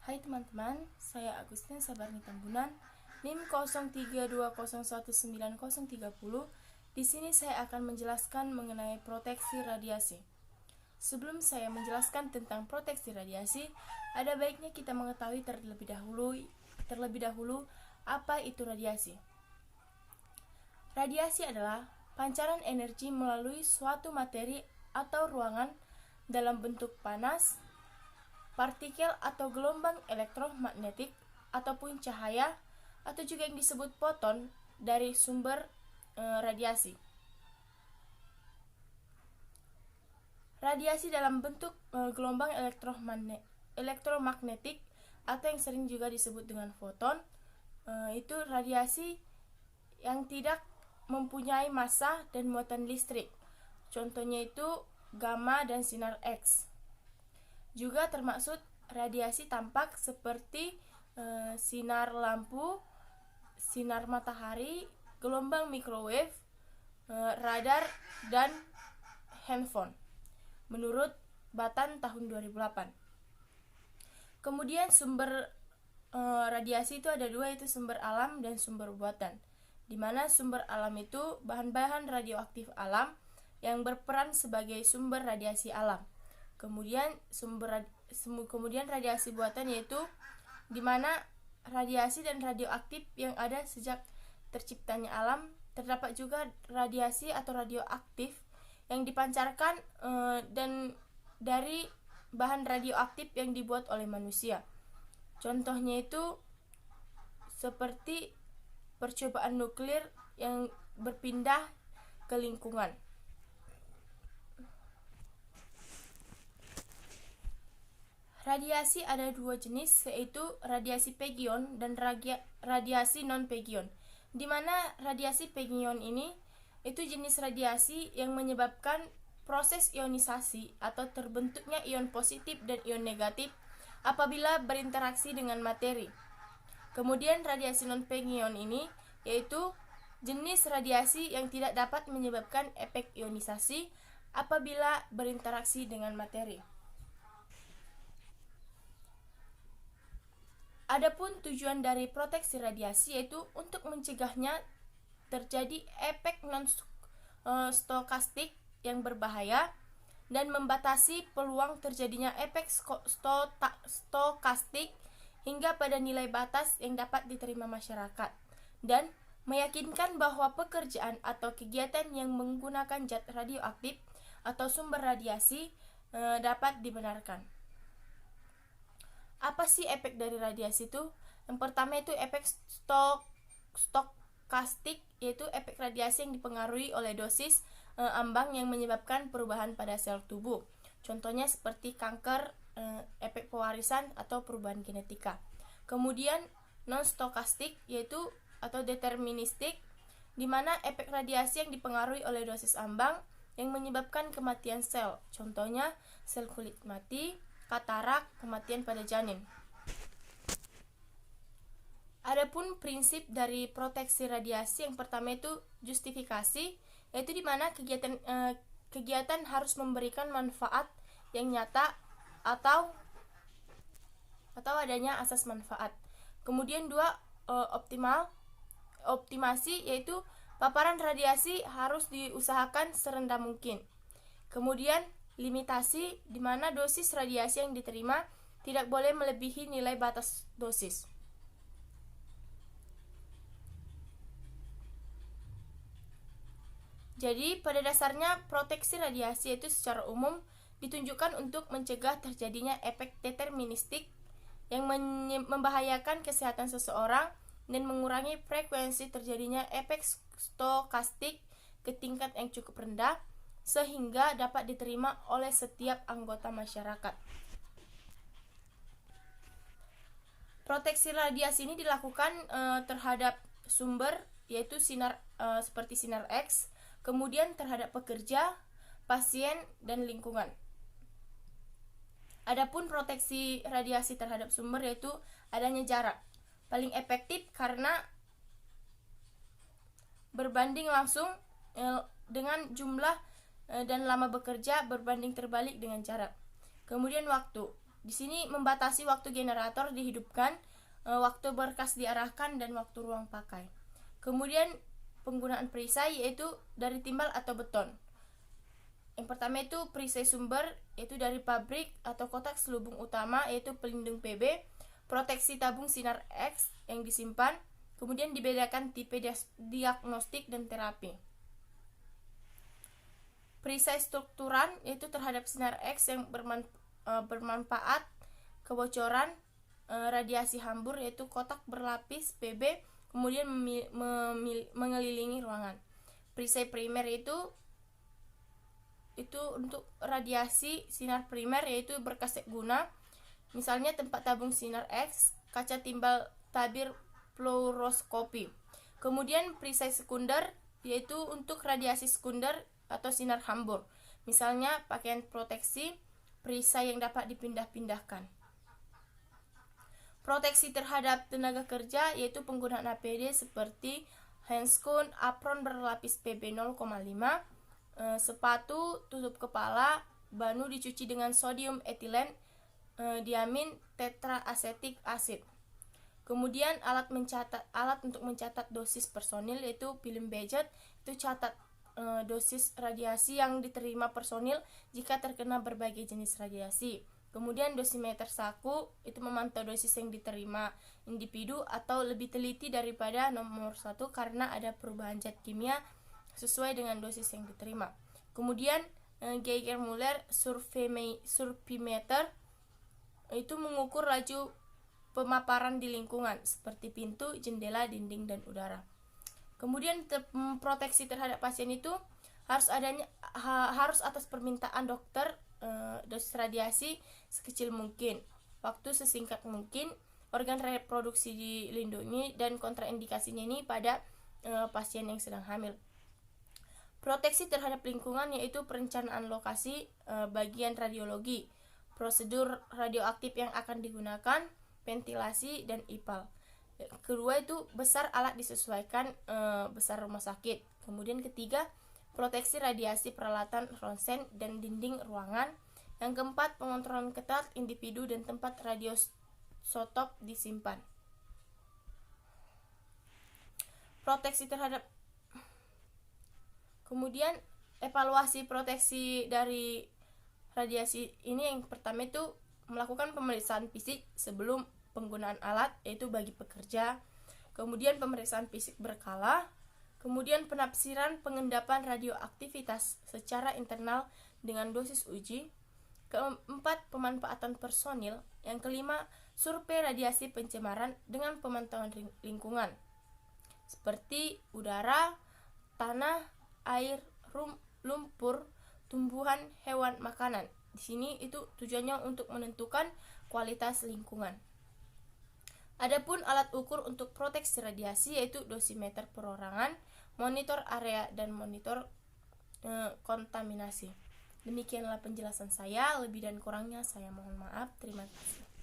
Hai teman-teman, saya Agustin Sabarni Tambunan, NIM 0320190030. Di sini saya akan menjelaskan mengenai proteksi radiasi. Sebelum saya menjelaskan tentang proteksi radiasi, ada baiknya kita mengetahui terlebih dahulu apa itu radiasi. Radiasi adalah pancaran energi melalui suatu materi atau ruangan dalam bentuk panas, partikel atau gelombang elektromagnetik ataupun cahaya atau juga yang disebut foton dari sumber radiasi. Radiasi dalam bentuk gelombang elektromagnetik atau yang sering juga disebut dengan foton itu radiasi yang tidak mempunyai massa dan muatan listrik. Contohnya itu gamma dan sinar X. Juga termasuk radiasi tampak seperti sinar lampu, sinar matahari, gelombang microwave, radar, dan handphone, menurut Batan tahun 2008. Kemudian sumber radiasi itu ada dua, yaitu sumber alam dan sumber buatan. Di mana sumber alam itu bahan-bahan radioaktif alam yang berperan sebagai sumber radiasi alam. Kemudian radiasi buatan yaitu di mana radiasi dan radioaktif yang ada sejak terciptanya alam. Terdapat juga radiasi atau radioaktif yang dipancarkan dan dari bahan radioaktif yang dibuat oleh manusia. Contohnya itu seperti percobaan nuklir yang berpindah ke lingkungan. Radiasi ada dua jenis, yaitu radiasi pegion dan radiasi non-pegion. Di mana radiasi pegion ini itu jenis radiasi yang menyebabkan proses ionisasi atau terbentuknya ion positif dan ion negatif apabila berinteraksi dengan materi. Kemudian radiasi non-pegion ini yaitu jenis radiasi yang tidak dapat menyebabkan efek ionisasi apabila berinteraksi dengan materi. Adapun tujuan dari proteksi radiasi yaitu untuk mencegahnya terjadi efek non-stokastik yang berbahaya dan membatasi peluang terjadinya efek stokastik hingga pada nilai batas yang dapat diterima masyarakat, dan meyakinkan bahwa pekerjaan atau kegiatan yang menggunakan zat radioaktif atau sumber radiasi dapat dibenarkan. Apa sih efek dari radiasi itu? Yang pertama itu efek stokastik, yaitu efek radiasi yang dipengaruhi oleh dosis ambang yang menyebabkan perubahan pada sel tubuh. Contohnya seperti kanker, efek pewarisan atau perubahan genetika. Kemudian non-stokastik yaitu atau deterministik, di mana efek radiasi yang dipengaruhi oleh dosis ambang yang menyebabkan kematian sel. Contohnya sel kulit mati, katarak, kematian pada janin. Adapun prinsip dari proteksi radiasi yang pertama itu justifikasi, yaitu di mana kegiatan harus memberikan manfaat yang nyata atau adanya asas manfaat. Kemudian dua, optimasi, yaitu paparan radiasi harus diusahakan serendah mungkin. Kemudian limitasi, di mana dosis radiasi yang diterima tidak boleh melebihi nilai batas dosis. Jadi pada dasarnya proteksi radiasi itu secara umum ditunjukkan untuk mencegah terjadinya efek deterministik yang membahayakan kesehatan seseorang dan mengurangi frekuensi terjadinya efek stokastik ke tingkat yang cukup rendah sehingga dapat diterima oleh setiap anggota masyarakat. Proteksi radiasi ini dilakukan terhadap sumber, yaitu sinar seperti sinar X, kemudian terhadap pekerja, pasien, dan lingkungan. Adapun proteksi radiasi terhadap sumber yaitu adanya jarak. Paling efektif karena berbanding langsung dengan jumlah dan lama bekerja berbanding terbalik dengan jarak. Kemudian waktu. Di sini membatasi waktu generator dihidupkan, waktu berkas diarahkan, dan waktu ruang pakai. Kemudian penggunaan perisai yaitu dari timbal atau beton. Yang pertama itu perisai sumber, yaitu dari pabrik atau kotak selubung utama, yaitu pelindung PB, proteksi tabung sinar X yang disimpan. Kemudian dibedakan tipe diagnostik dan terapi. Perisai strukturan yaitu terhadap sinar X yang bermanfaat, kebocoran, radiasi hambur, yaitu kotak berlapis PB, kemudian mengelilingi ruangan. Perisai primer itu untuk radiasi sinar primer, yaitu berkas guna, misalnya tempat tabung sinar X, kaca timbal tabir fluoroskopi. Kemudian perisai sekunder yaitu untuk radiasi sekunder atau sinar hambur, misalnya pakaian proteksi, perisai yang dapat dipindah-pindahkan. Proteksi terhadap tenaga kerja yaitu penggunaan APD seperti handscoon, apron berlapis PB 0,5, sepatu, tutup kepala, banu dicuci dengan sodium etilen diamin tetraasetik asid. Kemudian alat untuk mencatat dosis personil yaitu film budget, itu catat dosis radiasi yang diterima personil jika terkena berbagai jenis radiasi. Kemudian dosimeter saku itu memantau dosis yang diterima individu atau lebih teliti daripada nomor 1 karena ada perubahan zat kimia sesuai dengan dosis yang diterima. Kemudian Geiger-Müller survimeter itu mengukur laju pemaparan di lingkungan seperti pintu, jendela, dinding, dan udara. Kemudian proteksi terhadap pasien itu harus atas permintaan dokter, dosis radiasi sekecil mungkin, waktu sesingkat mungkin, organ reproduksi dilindungi, dan kontraindikasinya ini pada pasien yang sedang hamil. Proteksi terhadap lingkungan yaitu perencanaan lokasi, bagian radiologi, prosedur radioaktif yang akan digunakan, ventilasi, dan IPAL. Kedua itu besar alat disesuaikan besar rumah sakit. Kemudian ketiga, proteksi radiasi peralatan ronsen dan dinding ruangan. Yang keempat, pengontrolan ketat individu dan tempat radiosotop disimpan. Proteksi terhadap Kemudian evaluasi proteksi dari radiasi ini, yang pertama itu melakukan pemeriksaan fisik sebelum penggunaan alat yaitu bagi pekerja, kemudian pemeriksaan fisik berkala, kemudian penafsiran pengendapan radioaktivitas secara internal dengan dosis uji, keempat pemanfaatan personil, yang kelima survei radiasi pencemaran dengan pemantauan lingkungan seperti udara, tanah, air, lumpur, tumbuhan, hewan, makanan. Di sini itu tujuannya untuk menentukan kualitas lingkungan. Adapun alat ukur untuk proteksi radiasi yaitu dosimeter perorangan, monitor area, dan monitor kontaminasi. Demikianlah penjelasan saya, lebih dan kurangnya saya mohon maaf. Terima kasih.